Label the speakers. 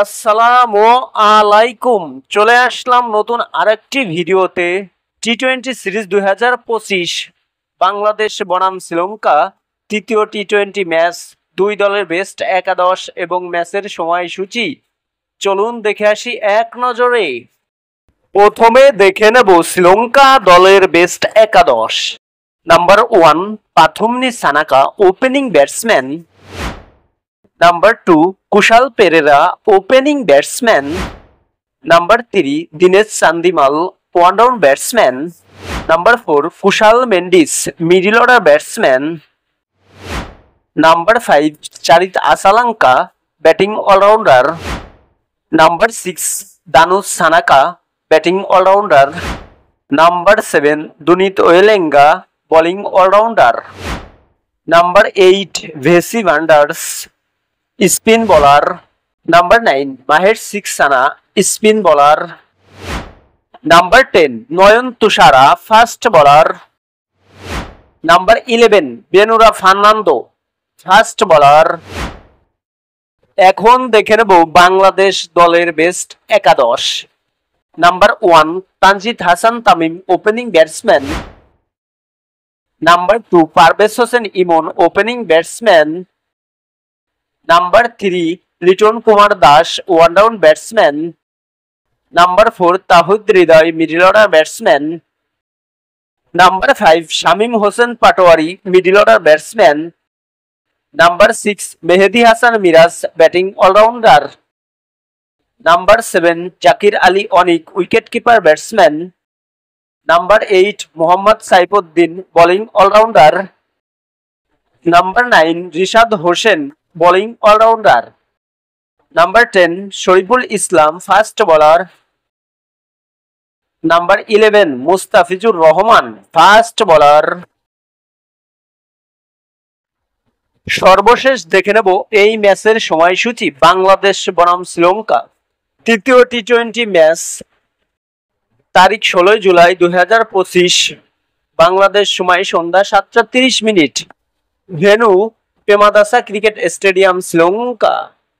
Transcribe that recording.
Speaker 1: আসসালামু আলাইকুম। চলে আসলাম নতুন আরেকটি ভিডিওতে। টি-20 সিরিজ 2025 বাংলাদেশ বনাম শ্রীলঙ্কা তৃতীয় টি-20 ম্যাচ, দুই দলের বেস্ট একাদশ এবং ম্যাচের সময়সূচি চলুন দেখে আসি এক নজরে। প্রথমে দেখে নেব শ্রীলঙ্কা দলের বেস্ট একাদশ। Number 1 Pathum Nissanka, opening batsman. Number 2 Kusal Perera, opening batsman. Number 3 Dinesh Chandimal, one down batsman. Number 4 Kusal Mendis, middle order batsman. Number 5 Charith Asalanka, batting allrounder. Number 6 দানুশ Shanaka, batting allrounder. Number 7 Dunith ওয়েলেঙ্গা, বোলিং অলরাউন্ডার। নাম্বার 8 ভেসি Vandersay, spin bowler. Number 9 Maheesh Theekshana, spin bowler. Number 10 Nuwan Thushara, fast bowler. Number 11 Binura Fernando, fast bowler. এখন দেখে নেব বাংলাদেশ দলের best একাদশ। Number 1 Tanzid Hasan Tamim, opening batsman. Number 2 Parvez Hossain Emon, opening batsman. Number 3 Liton Kumar Das, one down batsman. Number 4 Towhid Hridoy, middle order batsman. Number 5 Shamim Hossain Patwari, middle order batsman. Number 6 Mehidy Hasan Miraz, batting allrounder. Number 7 Jaker Ali Anik, wicketkeeper batsman. Number 8 Mohammad Saifuddin, bowling allrounder. Number 9 Rishad Hossain, bowling allrounder. Number 10 Shoriful Islam, fast bowler. Number 11 Mustafizur Rahman, fast bowler. সর্বশেষ দেখে নেব এই ম্যাচের সময়সূচি বাংলাদেশ বনাম শ্রীলঙ্কা তৃতীয় টি-20 match, তারিখ 16 জুলাই 2025, বাংলাদেশ সময় সন্ধ্যা 7:30। Venue Premadasa cricket stadium, Sri Lanka.